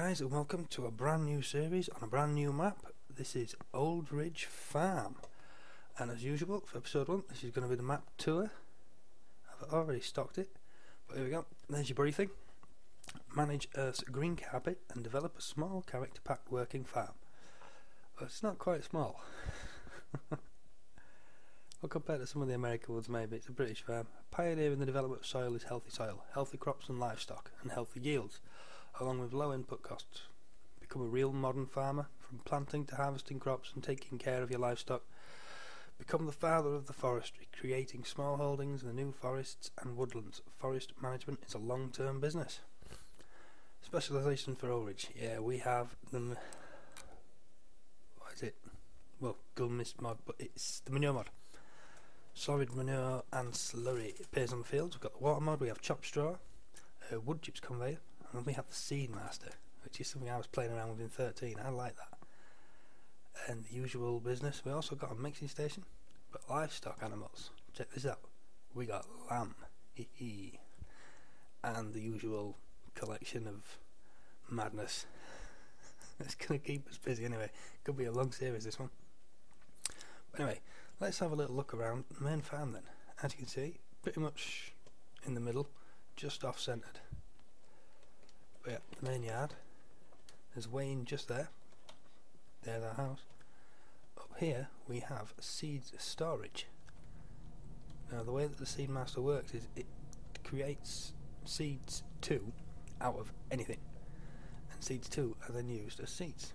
guys, and welcome to a brand new series on a brand new map. This is Old Ridge Farm, and as usual for episode 1 this is going to be the map tour. I've already stocked it, but here we go. There's your briefing. Manage Earth's green carpet and develop a small character packed working farm. Well, it's not quite small. Well, compared to some of the American ones maybe, it's a British farm. Pioneer in the development of soil is healthy soil, healthy crops and livestock, and healthy yields, along with low input costs. Become a real modern farmer, from planting to harvesting crops and taking care of your livestock. Become the father of the forestry, creating small holdings in the new forests and woodlands. Forest management is a long-term business. Specialisation for Old Ridge. Yeah, we have them. What is it? Well, Gulm Mist mod, but it's the manure mod. Solid manure and slurry. It appears on the fields. We've got the water mod, we have chopped straw, wood chips conveyor, and we have the seed master, which is something I was playing around with in 13. I like that. And the usual business. We also got a mixing station, but livestock animals. Check this out. We got lamb, and the usual collection of madness. It's gonna keep us busy anyway. Could be a long series, this one. But anyway, let's have a little look around the main farm then. As you can see, pretty much in the middle, just off centred. But yeah, the main yard. There's Wayne just there. There's our house. Up here we have seeds storage. Now the way that the seed master works is it creates seeds 2 out of anything, and seeds 2 are then used as seeds.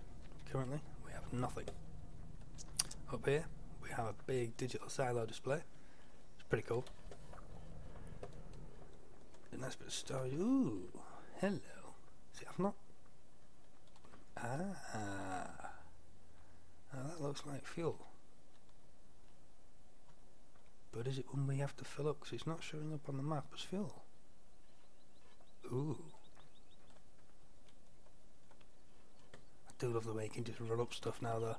Currently we have nothing. Up here we have a big digital silo display. It's pretty cool. A nice bit of storage. Ooh, hello. See, I've not. Now that looks like fuel. But is it one we have to fill up? Because it's not showing up on the map as fuel. Ooh. I do love the way you can just run up stuff now though.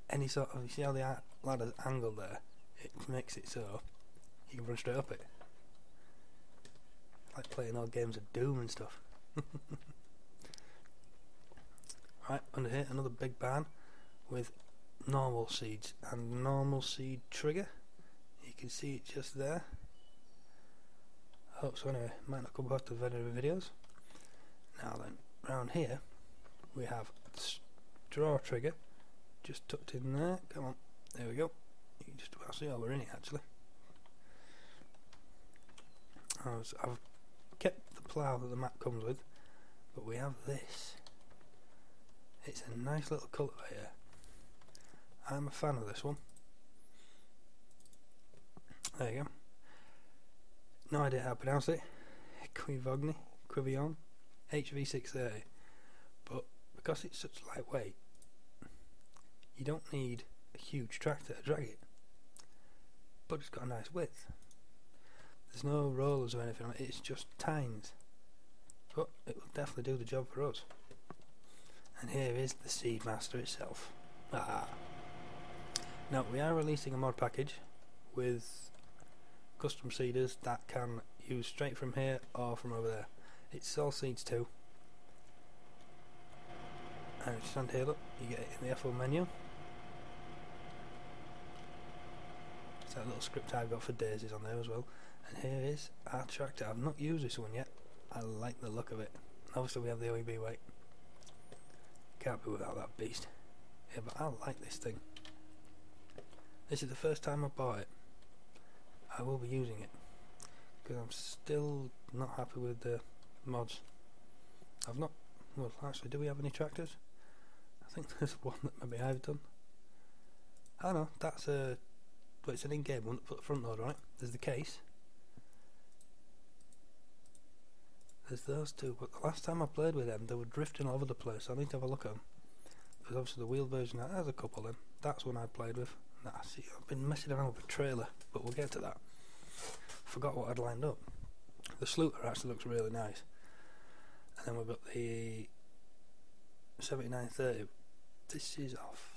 Any sort of, you see how the ladder's angled there? It makes it so you can run straight up it. Like playing old games of Doom and stuff. Right, under here another big barn with normal seeds and normal seed trigger. You can see it just there. Oh, so anyway, might not come back to the videos. Now then, round here we have the straw trigger just tucked in there. Come on, there we go. You can just about see how we're in it actually. I've kept the plough that the map comes with, but we have this. It's a nice little cultivator. I'm a fan of this one. There you go. No idea how to pronounce it. Quivigny, HV630. But because it's such lightweight, you don't need a huge tractor to drag it. But it's got a nice width. There's no rollers or anything on it, it's just tines. But it will definitely do the job for us. And here is the seed master itself. Now we are releasing a mod package with custom seeders that can use straight from here or from over there. It's all seeds too. And if you stand here, look, you get it in the F1 menu. It's that little script I've got for daisies on there as well. And here is our tractor. I've not used this one yet. I like the look of it. Obviously we have the OEB weight. Can't be without that beast. Yeah, but I like this thing. This is the first time I bought it. I will be using it because I'm still not happy with the mods. I've not. Well, actually, do we have any tractors? I think there's one that maybe I've done. I don't know. That's a. Well, it's an in-game one. Put the front loader on it. There's the case. There's those two, but the last time I played with them they were drifting all over the place, so I need to have a look at them. There's obviously the wheel version, there's a couple of them. That's one I played with. Nah, see, I've been messing around with a trailer, but we'll get to that. Forgot what I'd lined up. The Sluter actually looks really nice. And then we've got the 7930. This is off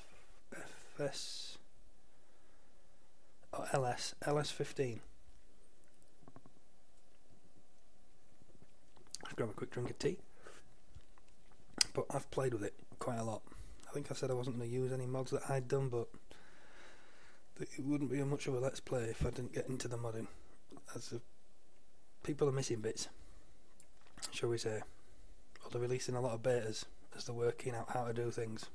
FS... Oh, LS15. Let's grab a quick drink of tea. I've played with it quite a lot. I think I said I wasn't going to use any mods that I'd done, but it wouldn't be much of a let's play if I didn't get into the modding, as people are missing bits, shall we say, or they're releasing a lot of betas as they're working out how to do things.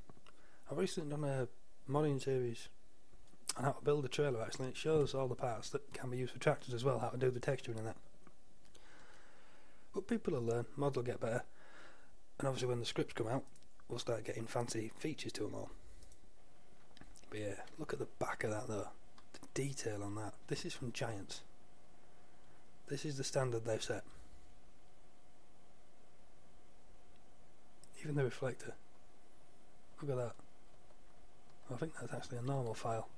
I've recently done a modding series on how to build a trailer actually, and it shows all the parts that can be used for tractors as well, how to do the texturing and that. But people will learn, mods will get better, and obviously when the scripts come out we'll start getting fancy features to them all. But yeah, look at the back of that though, the detail on that. This is from Giants. This is the standard they've set. Even the reflector, look at that. I think that's actually a normal file.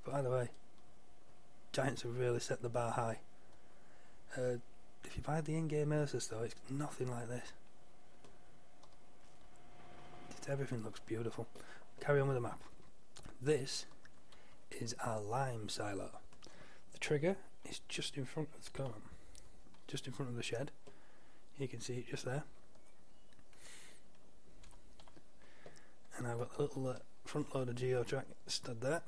But either way, Giants have really set the bar high. If you buy the in-game Ursus though, it's nothing like this. Everything looks beautiful. Carry on with the map. This is our lime silo. The trigger is just in front of the car, just in front of the shed. You can see it just there. And I've got a little front loader geotrack stood there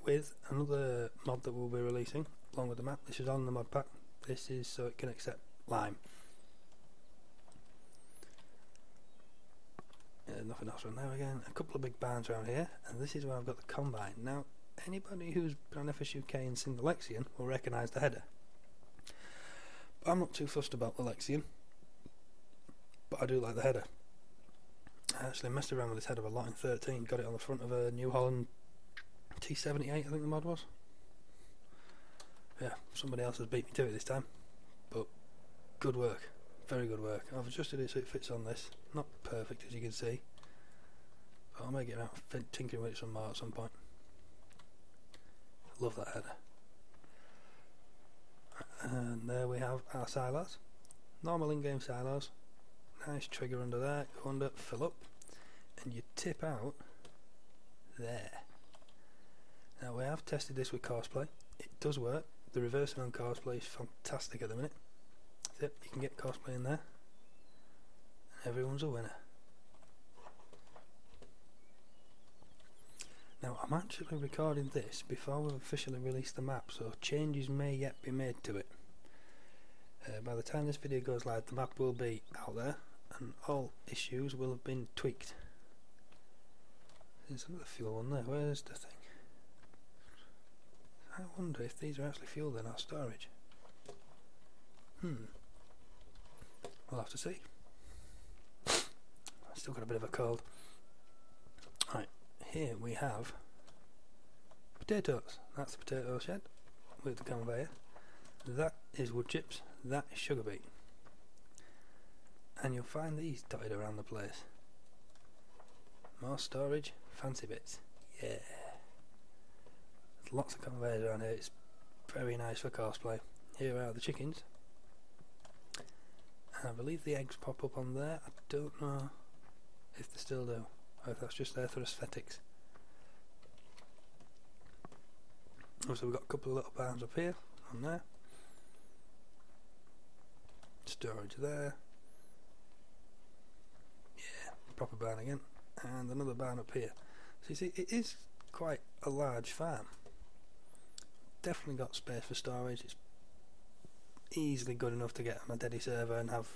with another mod that we'll be releasing along with the map. This is on the mod pack. This is so it can accept lime. Nothing else around there again. A couple of big barns around here, and this is where I've got the combine. Now, anybody who's been on FSUK and seen the Lexion will recognise the header. But I'm not too fussed about the Lexion, but I do like the header. I actually messed around with this header a lot in 13, got it on the front of a New Holland T78, I think the mod was. Yeah, somebody else has beat me to it this time, but good work, very good work. I've adjusted it so it fits on this, not perfect as you can see, but I'll make it out tinkering with it some more at some point. Love that header. And there we have our silos, normal in-game silos. Nice trigger under there, go under, fill up, and you tip out there. Now we have tested this with Courseplay, it does work. The reversing on Courseplay is fantastic at the minute. Yep, you can get Courseplay in there, and everyone's a winner. Now I'm actually recording this before we've officially released the map, so changes may yet be made to it. By the time this video goes live, the map will be out there, and all issues will have been tweaked. There's another fuel one there. Where's the thing? I wonder if these are actually fueled in our storage. We'll have to see. I've still got a bit of a cold. Right, here we have potatoes. That's the potato shed with the conveyor. That is wood chips. That is sugar beet. And you'll find these dotted around the place. More storage, fancy bits. Yeah. There's lots of conveyors around here. It's very nice for Courseplay. Here are the chickens. And I believe the eggs pop up on there. I don't know if they still do, or if that's just there for aesthetics. Also, we've got a couple of little barns up here, on there. Storage there. Yeah, proper barn again. And another barn up here. So you see, it is quite a large farm. Definitely got space for storage. It's easily good enough to get on a Deddy server and have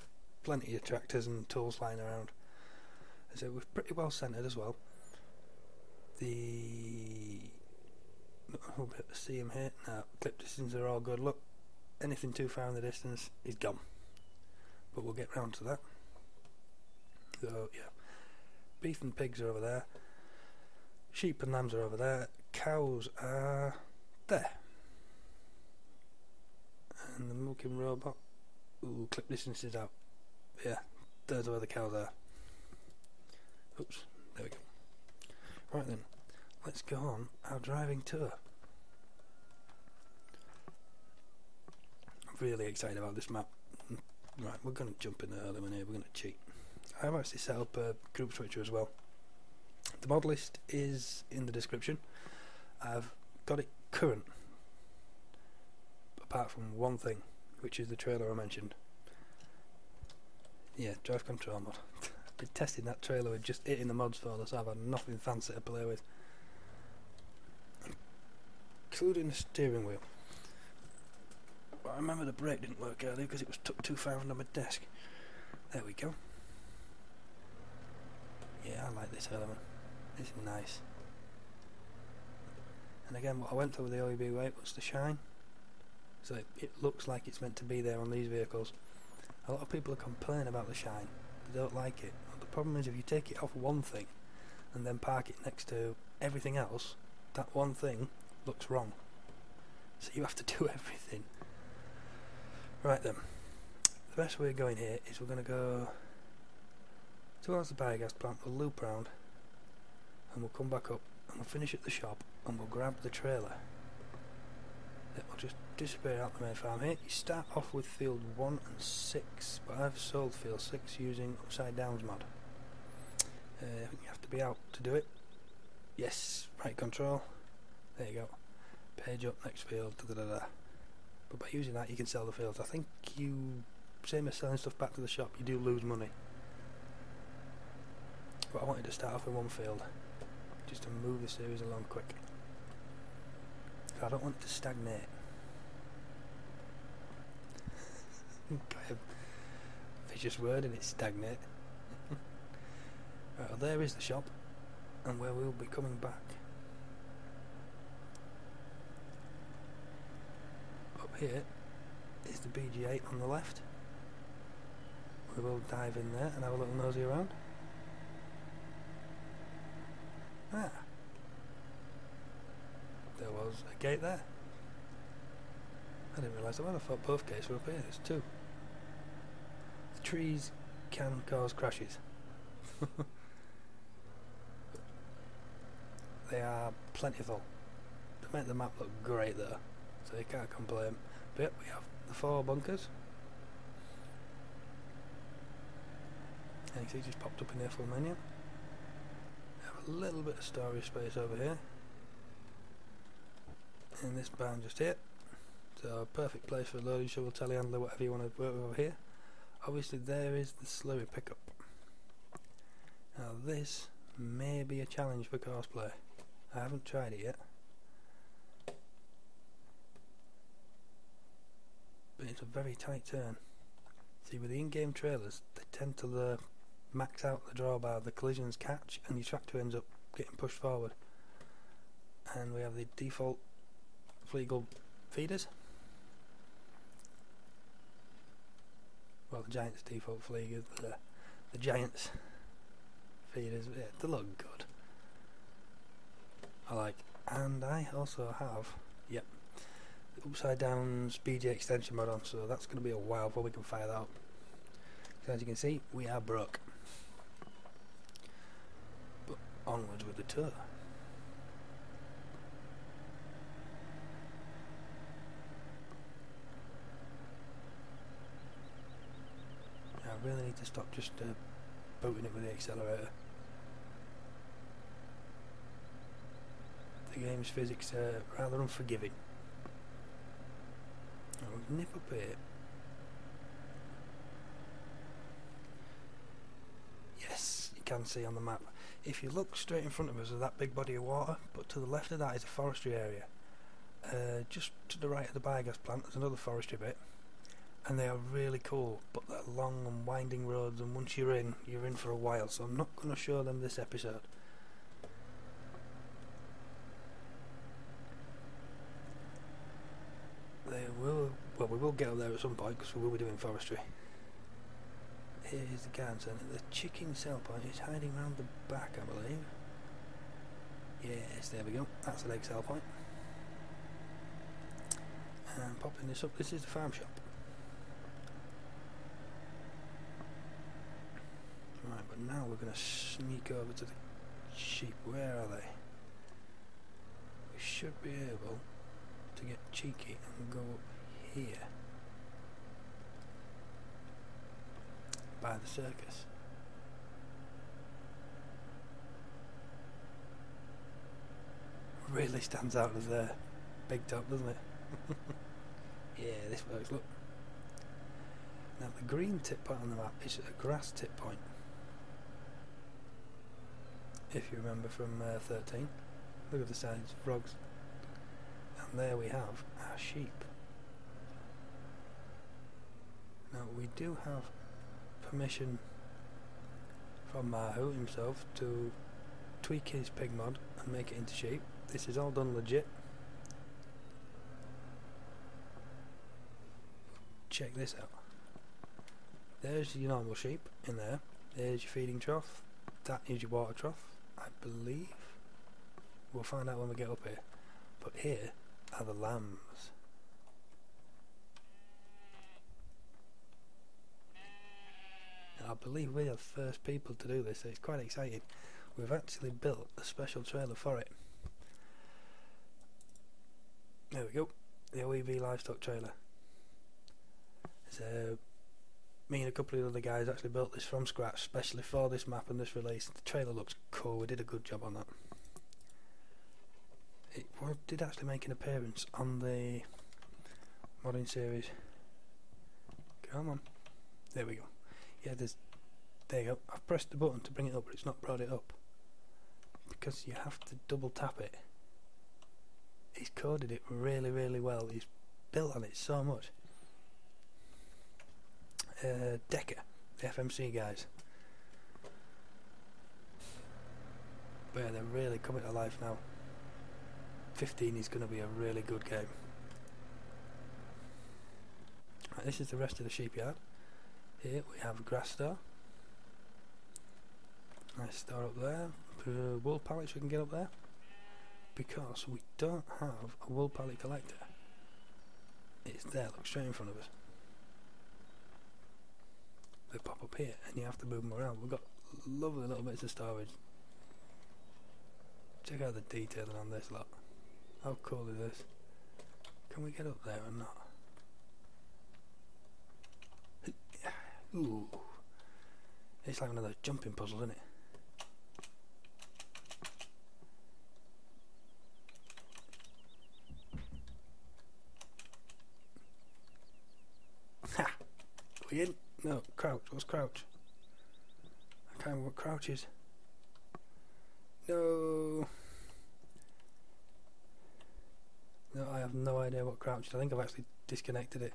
plenty of tractors and tools lying around. So we're pretty well centred as well. We'll be able to see them here. Now, clip distances are all good. Look, anything too far in the distance is gone. But we'll get round to that. So, yeah. Beef and pigs are over there. Sheep and lambs are over there. Cows are there. And the milking robot. Ooh, clip distances out. Yeah, there's where the cows are. Oops, there we go. Right then, let's go on our driving tour. I'm really excited about this map. Right, we're going to jump in the early one here, we're going to cheat. I've actually set up a group switcher as well. The mod list is in the description. I've got it current, apart from one thing, which is the trailer I mentioned. Yeah, drive control mod. I've been testing that trailer with just hitting the mods for this. I've had nothing fancy to play with, including the steering wheel. But I remember the brake didn't work earlier because it was tucked too far under my desk. There we go. Yeah, I like this element. It's nice. And again, what I went for with the OEB weight was the shine. So it looks like it's meant to be there on these vehicles. A lot of people are complaining about the shine. They don't like it. But the problem is if you take it off one thing and then park it next to everything else, that one thing looks wrong. So you have to do everything. Right then. The best way of going here is we're going to go towards the biogas plant, we'll loop round and we'll come back up and we'll finish at the shop and we'll grab the trailer. It will just disappear out the main farm here. You start off with field 1 and 6, but I've sold field 6 using upside downs mod. I think you have to be out to do it. Yes, right control. There you go. Page up, next field, da da da da. But by using that you can sell the fields. I think you, same as selling stuff back to the shop, you do lose money. But I wanted to start off with one field, just to move the series along quick. I don't want it to stagnate. Kind of vicious word, and it's stagnate. Right, well, there is the shop, and where we'll be coming back. Up here is the BG8 on the left. We will dive in there and have a little nosy around. Ah, there was a gate there. I didn't realise there was. I thought both gates were up here. There's two. The trees can cause crashes. They are plentiful. They make the map look great though, so you can't complain. But yep, we have the 4 bunkers. And you see just popped up in the full menu. A little bit of storage space over here, and this barn just here, so perfect place for a loading shovel, telehandler, whatever you want to work with over here. Obviously there is the slurry pickup. Now this may be a challenge for cosplay. I haven't tried it yet, but it's a very tight turn. See, with the in-game trailers they tend to max out the drawbar, the collisions catch, and your tractor ends up getting pushed forward. And we have the default Fleagle feeders. Well, the Giants default Fleagers, the Giants feeders, yeah, they look good. I like. And I also have, yep, the upside down BG extension mod on, so that's going to be a while before we can fire that up. So as you can see, we are broke. But onwards with the tour. I really need to stop just booting it with the accelerator. The game's physics are rather unforgiving. I'll nip up here. Yes, you can see on the map. If you look straight in front of us, there's that big body of water, but to the left of that is a forestry area. Just to the right of the biogas plant there's another forestry bit, and they are really cool, but they're long and winding roads, and once you're in for a while, so I'm not going to show them this episode. They will, well, we will get up there at some point because we will be doing forestry. Here's the garden centre. The chicken sell point is hiding around the back, I believe. Yes, there we go. That's the egg sell point. And popping this up, this is the farm shop. Right, but now we're going to sneak over to the sheep. Where are they? We should be able to get cheeky and go up here by the circus. Really stands out as a big top, doesn't it? Yeah, this works, look. Now the green tip point on the map is a grass tip point. If you remember from 13. Look at the signs, frogs. And there we have our sheep. Now we do have permission from Mahu himself to tweak his pig mod and make it into sheep. This is all done legit. Check this out. There's your normal sheep in there. There's your feeding trough. That is your water trough, I believe. We'll find out when we get up here. But here are the lambs. And I believe we are the first people to do this, so it's quite exciting. We've actually built a special trailer for it. There we go, the OEB livestock trailer. Me and a couple of other guys actually built this from scratch, especially for this map and this release. The trailer looks cool, we did a good job on that. It did actually make an appearance on the modding series. Come on, there we go. Yeah, there you go. I've pressed the button to bring it up, but it's not brought it up because you have to double tap it. He's coded it really, really well. He's built on it so much. Decker, the FMC guys. But yeah, they're really coming to life now. 15 is going to be a really good game. Right, this is the rest of the sheep yard. Here we have a grass store. Nice store up there. Wool pallets we can get up there. Because we don't have a wool pallet collector. It's there, look straight in front of us. They pop up here and you have to move them around. We've got lovely little bits of storage. Check out the detailing on this lot. How cool is this? Can we get up there or not? Ooh. It's like one of those jumping puzzles, isn't it? Ha! Are we in? No, crouch. What's crouch? I can't remember what crouch is. No. No, I have no idea what crouch is. I think I've actually disconnected it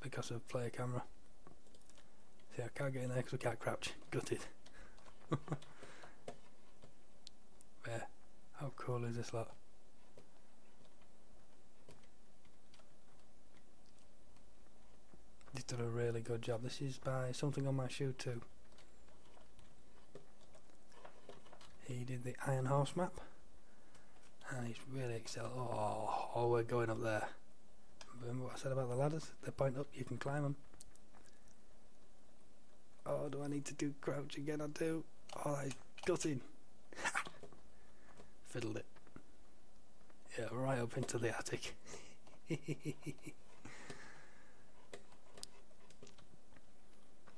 because of player camera. See, I can't get in there because we can't crouch. Gutted. Yeah. How cool is this lot? He's done a really good job. This is by Something on My Shoe too. He did the Iron Horse map and he's really excelled. Oh, we're going up there. Remember what I said about the ladders? They point up, you can climb them. Oh, do I need to do crouch again? I do. Oh, that is gutting. Fiddled it. Yeah, right up into the attic.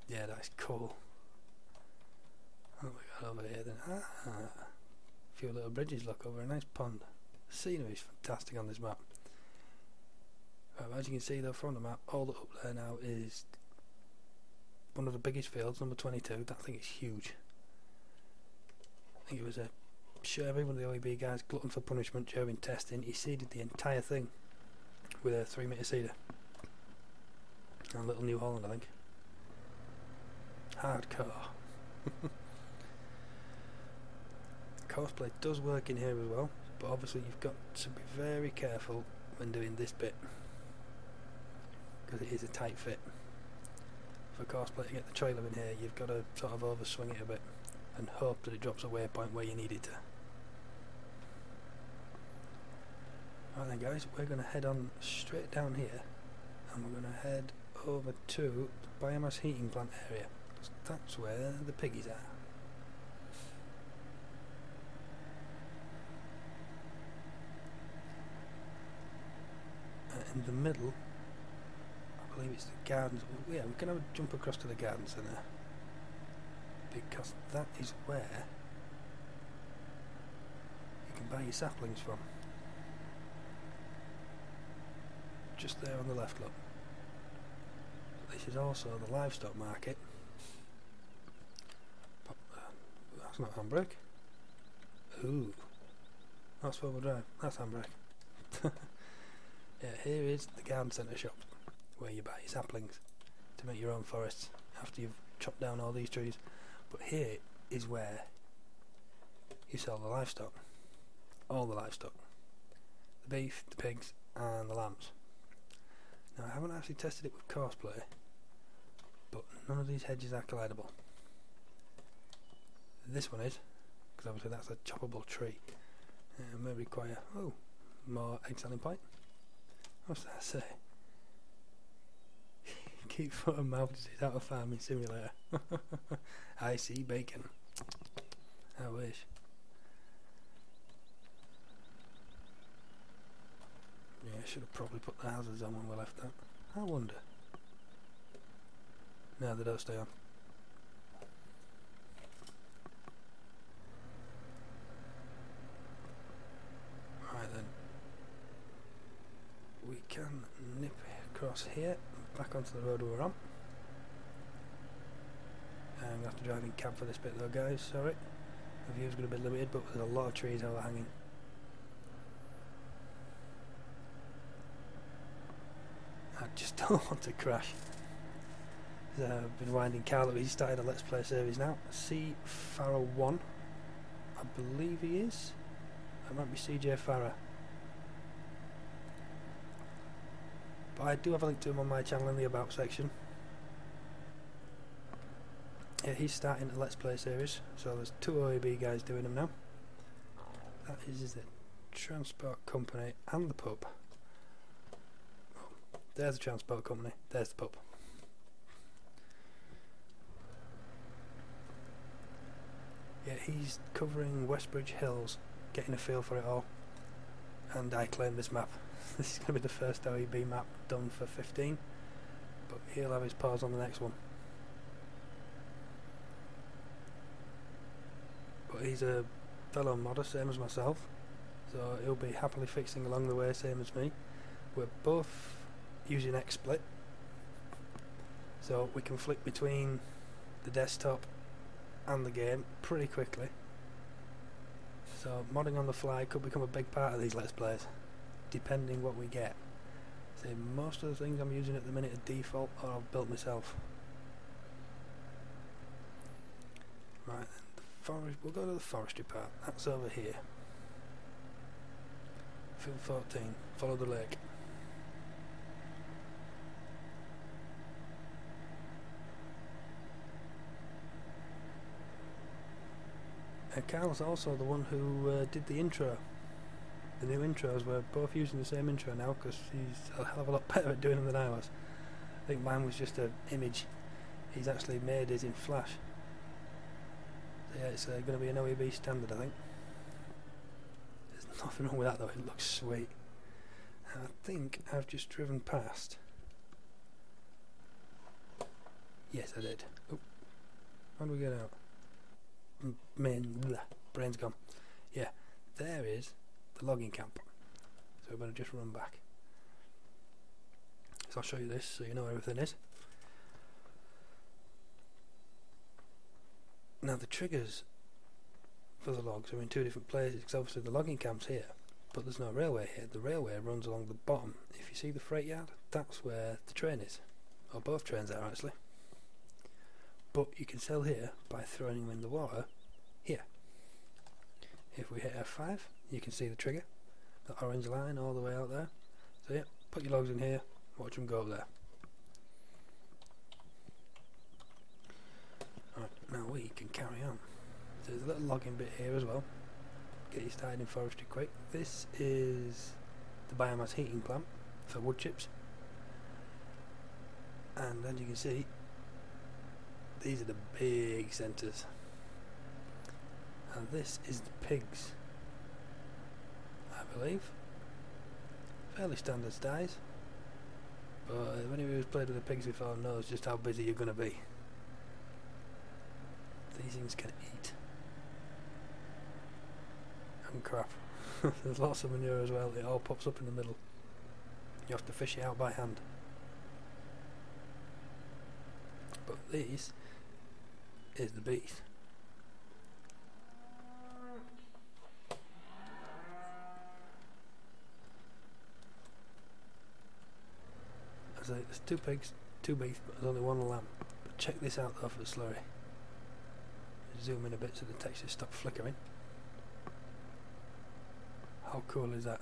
Yeah, that's cool. What we got over here then? A few little bridges, look, over a nice pond. The scenery is fantastic on this map. Right, as you can see though from the map, all the up there now is one of the biggest fields, number 22. That thing is huge. I think it was a Sherby, one of the OEB guys, glutton for punishment during testing. He seeded the entire thing with a 3-metre seeder. And a little New Holland, I think. Hardcore. Courseplay does work in here as well, but obviously you've got to be very careful when doing this bit because it is a tight fit. For Courseplay to get the trailer in here, you've got to sort of overswing it a bit and hope that it drops a waypoint where you need it to. Right then guys, we're going to head on straight down here and we're going to head over to the biomass heating plant area. That's where the piggies are. In the middle, I believe it's the gardens. Yeah, we're going to jump across to the garden centre because that is where you can buy your saplings from. Just there on the left, look. this is also the livestock market. But, that's not handbrake. Ooh, that's four-wheel drive. That's handbrake. Yeah, here is the garden centre shop, where you buy your saplings to make your own forests after you've chopped down all these trees. But here is where you sell the livestock, all the livestock, the beef, the pigs and the lambs. Now I haven't actually tested it with courseplay, but none of these hedges are collidable. This one is, because obviously that's a choppable tree. It may require, more egg selling point. What's that say? Keep foot and mouth disease out of farming simulator. I see bacon. I wish. Yeah, I should have probably put the houses on when we left that. I wonder. No, they don't stay on. Right then. We can nip across here, back onto the road we were on. I'm going to have to drive in cab for this bit though, guys, sorry. The view's going to be limited, but there's a lot of trees overhanging. I just don't want to crash. I've been winding Carl up, he's started a Let's Play series now. S5E1, I believe he is. That might be CJ Farah. But I do have a link to him on my channel in the About section. Yeah, he's starting a Let's Play series, so there's 2 OEB guys doing them now. That is the transport company and the pub. Oh, there's the transport company, there's the pub. Yeah, he's covering Westbridge Hills, getting a feel for it all. And I claim this map. This is going to be the first OEB map done for 15, but he'll have his paws on the next one. But he's a fellow modder, same as myself, so he'll be happily fixing along the way, same as me. We're both using XSplit, so we can flick between the desktop and the game pretty quickly. So modding on the fly could become a big part of these Let's Plays, depending what we get. So most of the things I'm using at the minute are default or I've built myself. Right then, the forest, we'll go to the forestry part, that's over here. Field 14, follow the lake. And Carl's also the one who did the intro. The new intros, we're both using the same intro now because he's a hell of a lot better at doing them than I was. I think mine was just an image. He's actually made it in Flash. So yeah, it's going to be an OEB standard, I think. There's nothing wrong with that though, it looks sweet. And I think I've just driven past. Yes, I did. Oh, how do we get out? Brain's gone. Yeah, there is the logging camp. So we're going to just run back. So I'll show you this so you know where everything is. Now the triggers for the logs are in 2 different places because obviously the logging camp's here, but there's no railway here. The railway runs along the bottom. If you see the freight yard, that's where the train is. Or both trains are actually. But you can sell here by throwing them in the water here. If we hit F5, you can see the trigger, the orange line all the way out there. So yeah, put your logs in here, watch them go up there. Alright, now we can carry on. So there's a little logging bit here as well. Get you started in forestry quick. This is the biomass heating plant for wood chips. And as you can see, these are the big centres. And this is the pigs, I believe. Fairly standard size. But anyone who's played with the pigs before knows just how busy you're going to be. These things can eat. And crap. There's lots of manure as well, it all pops up in the middle. You have to fish it out by hand. But this is the beast. As I say, there's 2 pigs, 2 beef, but there's only 1 lamb. But check this out though for the slurry. Zoom in a bit so the texture stops flickering. How cool is that?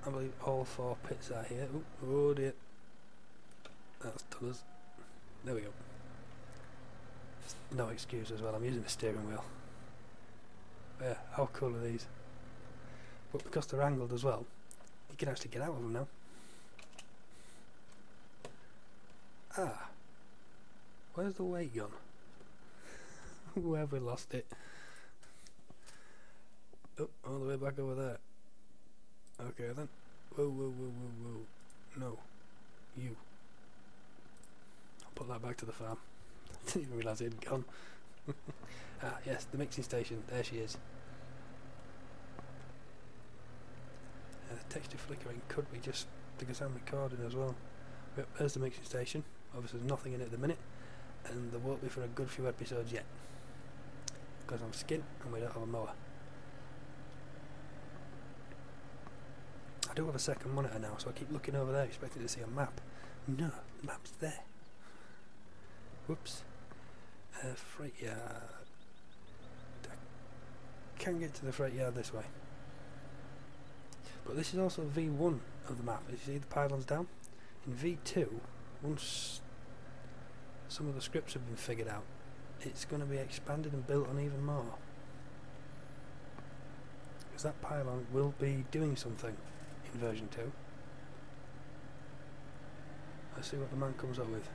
I believe all 4 pits are here. Ooh, oh dear. That's done us. There we go. No excuse as well, I'm using the steering wheel. But yeah, how cool are these? But because they're angled as well, you can actually get out of them now. Ah, where's the weight gone? Where have we lost it? Oh, all the way back over there. Okay then. Whoa, whoa, whoa, whoa, whoa. No. You. I'll put that back to the farm. I didn't even realise it had gone. Ah, yes, the mixing station. There she is. The texture flickering could be just because I'm recording as well. Yep, there's the mixing station. Obviously there's nothing in it at the minute, and there won't be for a good few episodes yet, because I'm skint and we don't have a mower. I do have a second monitor now, so I keep looking over there expecting to see a map. No, the map's there. Whoops. Freight yard. I can get to the freight yard this way. But this is also V1 of the map. As you see, the pylons down. In V2, once some of the scripts have been figured out, it's going to be expanded and built on even more. Because that pylon will be doing something in version 2. Let's see what the man comes up with.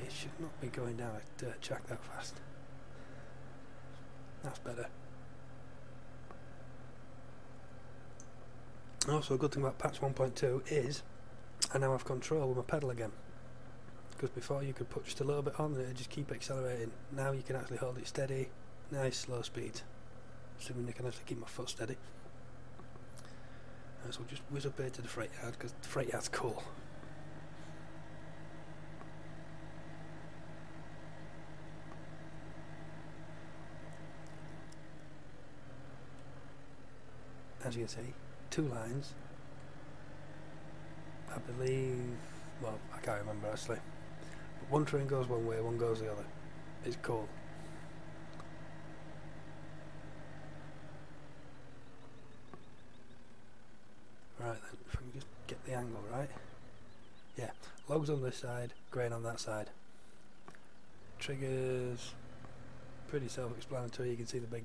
It should not be going down a dirt track that fast. That's better. Also, a good thing about patch 1.2 is I now have control with my pedal again. Because before you could put just a little bit on and it would just keep accelerating. Now you can actually hold it steady, nice slow speed. Assuming I can actually keep my foot steady. So we'll just whiz up here to the freight yard because the freight yard's cool. As you can see, 2 lines. I believe, well, I can't remember actually. But 1 train goes one way, 1 goes the other. It's cool. Right then, if I can just get the angle right. Yeah, logs on this side, grain on that side. Triggers, pretty self-explanatory. You can see the big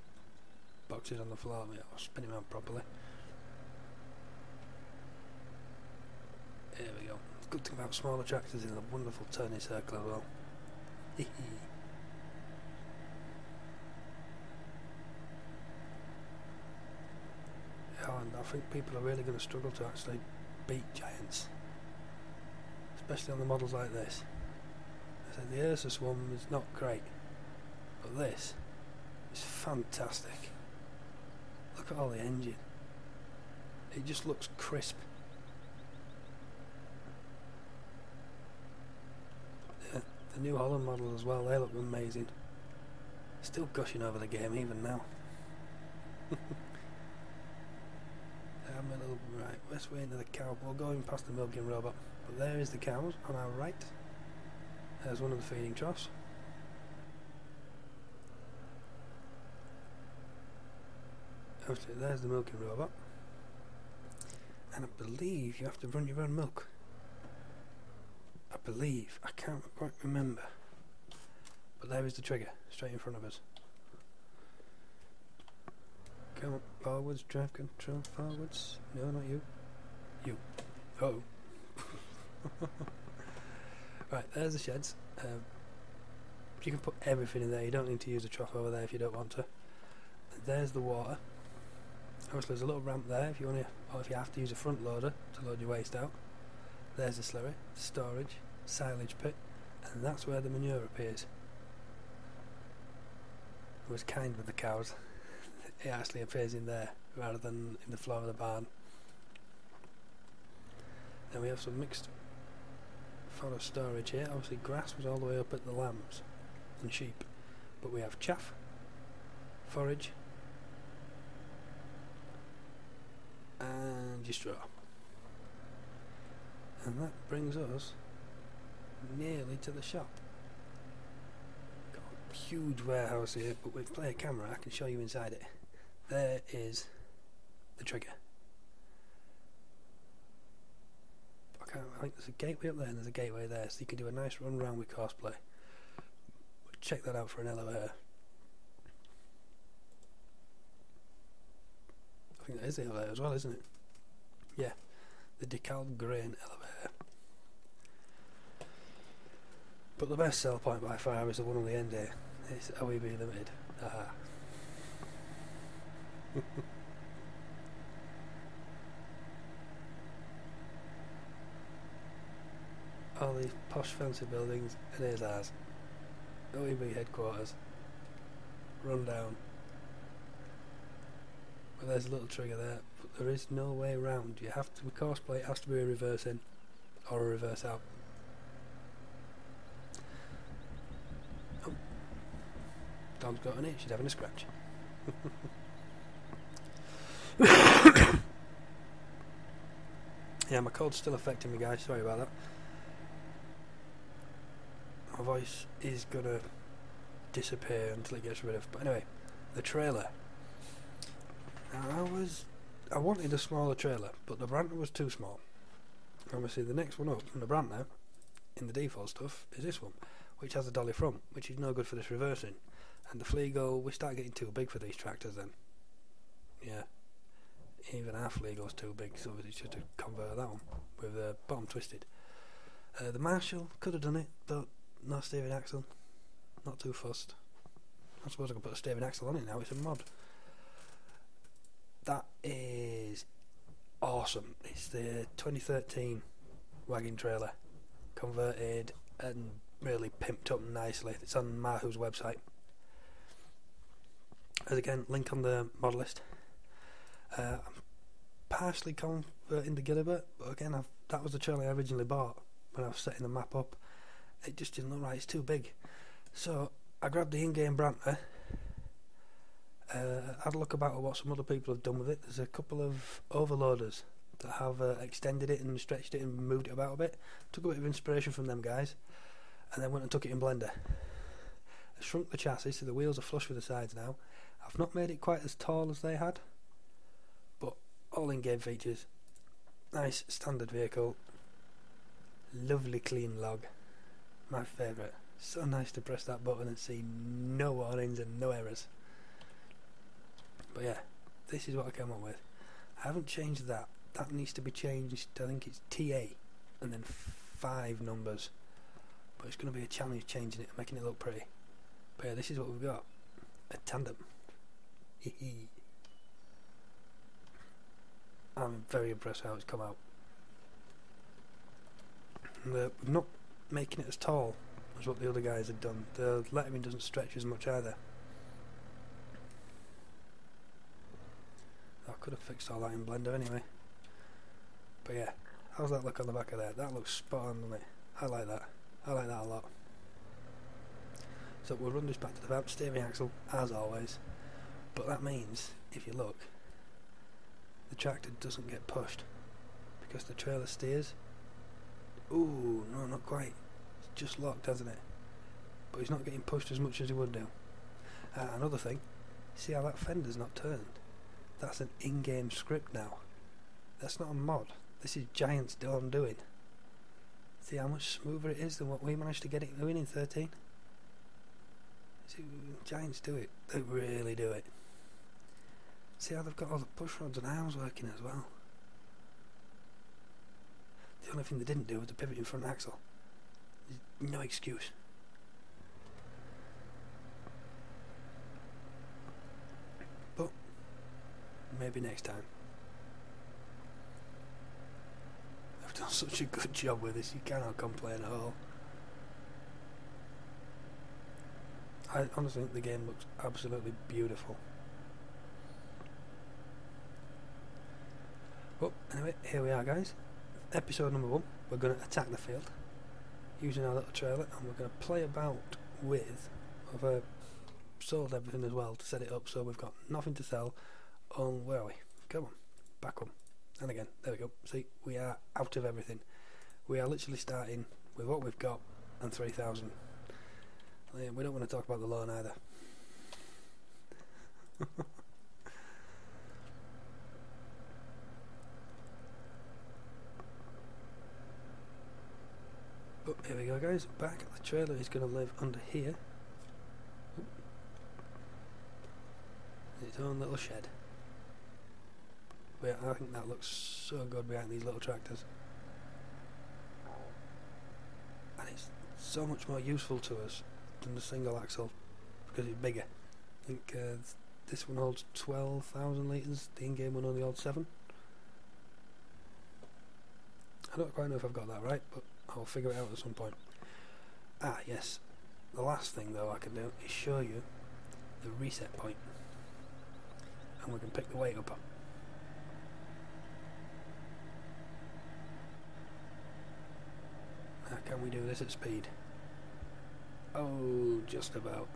boxes on the floor. I'll spin him out properly. There we go. Good thing about smaller tractors is a wonderful turning circle as well. Oh, and I think people are really going to struggle to actually beat giants, especially on the models like this. I said the Ursus one is not great, but this is fantastic. Look at all the engine. It just looks crisp. The New Holland models as well, they look amazing. Still gushing over the game even now. Right, let's wait into the cow. We're going past the milking robot. But there is the cows on our right. There's one of the feeding troughs. Obviously there's the milking robot. And I believe you have to run your own milk. I believe. I can't quite remember. But there is the trigger, straight in front of us. Come on, forwards, drive control, forwards. No, not you. You. Oh. Right, there's the sheds. You can put everything in there. You don't need to use a trough over there if you don't want to. There's the water. Obviously there's a little ramp there if you want to, or if you have to use a front loader to load your waste out. There's the slurry, storage, silage pit, and that's where the manure appears. I was kind with the cows. It actually appears in there rather than in the floor of the barn. Then we have some mixed fodder storage here. Obviously grass was all the way up at the lambs and sheep, but we have chaff, forage and your straw. And that brings us nearly to the shop. Got a huge warehouse here, but with play a camera I can show you inside it. There is the trigger. I think there's a gateway up there and there's a gateway there, so you can do a nice run round with cosplay. Check that out for an elevator. I think that is the elevator as well, isn't it? Yeah, the decal grain elevator. But the best sell point by far is the one on the end here. It's OEB Limited. Aha. All these posh fancy buildings, and here's ours. OEB headquarters. Run down. Well, there's a little trigger there, but there is no way around. You have to, with cosplay, it has to be a reverse in or a reverse out. Oh. Dog's got an itch, she's having a scratch. Yeah, my cold's still affecting me, guys, sorry about that. My voice is gonna disappear until it gets rid of. But anyway, the trailer. Now I wanted a smaller trailer, but the Brantner was too small. Obviously the next one up from the Brantner, in the default stuff, is this one, which has a dolly front, which is no good for this reversing. And the Fleagle, we start getting too big for these tractors then. Yeah. Even our Fleagle's too big, so it's just to convert that one with the bottom twisted. The Marshall could have done it, but no steering axle. Not too fussed. I suppose I can put a steering axle on it now, it's a mod. That is awesome. It's the 2013 wagon trailer. Converted and really pimped up nicely. It's on Mahu's website. As again, link on the mod list. I'm partially converting the Gillibert, but again, that was the trailer I originally bought when I was setting the map up. It just didn't look right, it's too big. So I grabbed the in-game Brantner, had a look about what some other people have done with it. There's a couple of overloaders that have extended it and stretched it and moved it about a bit. Took a bit of inspiration from them guys, and then went and took it in Blender. I shrunk the chassis so the wheels are flush with the sides now. I've not made it quite as tall as they had, but all in-game features. Nice standard vehicle, lovely clean log. My favourite. So nice to press that button and see no warnings and no errors. But yeah, this is what I came up with. I haven't changed that. That needs to be changed. I think it's TA and then 5 numbers. But it's going to be a challenge changing it and making it look pretty. But yeah, this is what we've got. A tandem. I'm very impressed how it's come out. We're not making it as tall as what the other guys had done. The lettering doesn't stretch as much either. I could have fixed all that in Blender anyway. But yeah, how's that look on the back of there? That looks spot on, doesn't it? I like that. I like that a lot. So we'll run this back to the vamp, steering axle as always. But that means, if you look, the tractor doesn't get pushed because the trailer steers. Ooh, no, not quite. It's just locked, hasn't it? But he's not getting pushed as much as he would do. Another thing, see how that fender's not turned? That's an in-game script now. That's not a mod. This is Giant's own doing. See how much smoother it is than what we managed to get it doing in 13? See, Giants do it. They really do it. See how they've got all the push rods and arms working as well. The only thing they didn't do was the pivot in front axle. There's no excuse. But maybe next time. I've done such a good job with this, you cannot complain at all. I honestly think the game looks absolutely beautiful. Well, anyway, here we are, guys. Episode number 1. We're going to attack the field using our little trailer, and we're going to play about with. I've sold everything as well to set it up, so we've got nothing to sell. Where are we? Come on, back up. And again, there we go. See, we are out of everything. We are literally starting with what we've got and 3,000. We don't want to talk about the loan either. But here we go, guys. Back. The trailer is going to live under here. Its own little shed. But I think that looks so good behind these little tractors. And it's so much more useful to us than the single axle because it's bigger. I think this one holds 12,000 litres, the in-game one only holds 7. I don't quite know if I've got that right, but I'll figure it out at some point. Ah, yes. The last thing though I can do is show you the reset point. And we can pick the weight up. Now can we do this at speed? Oh, just about.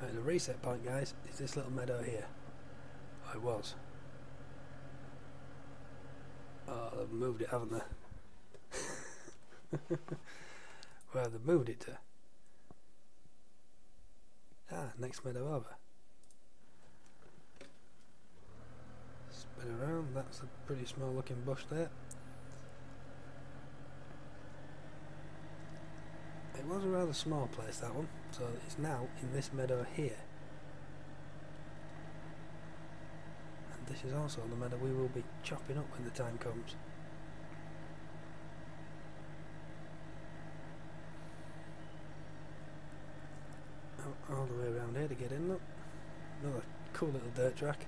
Right, the reset point, guys, is this little meadow here. Oh, it was. Oh, they've moved it, haven't they? Well, they've moved it to. Ah, next meadow over. Spin around, that's a pretty small looking bush there. It was a rather small place, that one, so it's now in this meadow here. And this is also the meadow we will be chopping up when the time comes. All the way around here to get in, look. Another cool little dirt track.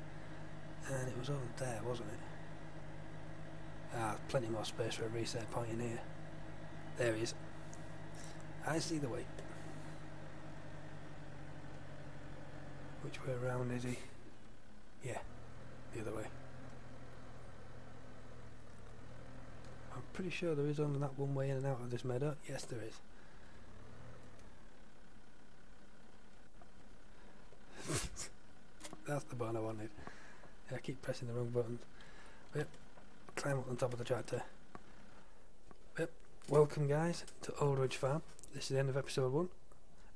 And it was over there, wasn't it? Ah, plenty more space for a reset point in here. There he is. I see the way. Which way around is he? Yeah, the other way. I'm pretty sure there is only that one way in and out of this meadow. Yes, there is. That's the button I wanted. Yeah, I keep pressing the wrong buttons. Yep, climb up on top of the tractor. Yep, welcome guys to Old Ridge Farm. This is the end of episode 1.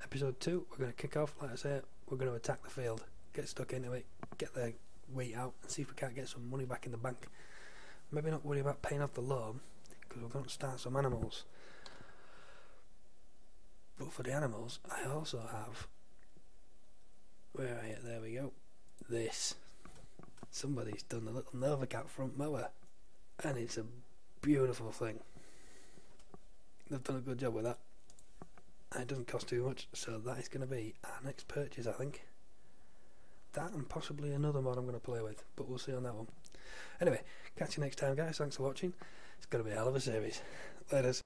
Episode 2, we're going to kick off, like I say, we're going to attack the field. Get stuck into it, get the wheat out, and see if we can't get some money back in the bank. Maybe not worry about paying off the loan, because we're going to start some animals. But for the animals, I also have... Where are you? There we go. This. Somebody's done a little Novacat front mower, and it's a beautiful thing. They've done a good job with that. And it doesn't cost too much, so that is going to be our next purchase, I think. That and possibly another mod I'm going to play with, but we'll see on that one. Anyway, catch you next time, guys. Thanks for watching. It's going to be a hell of a series. Laters.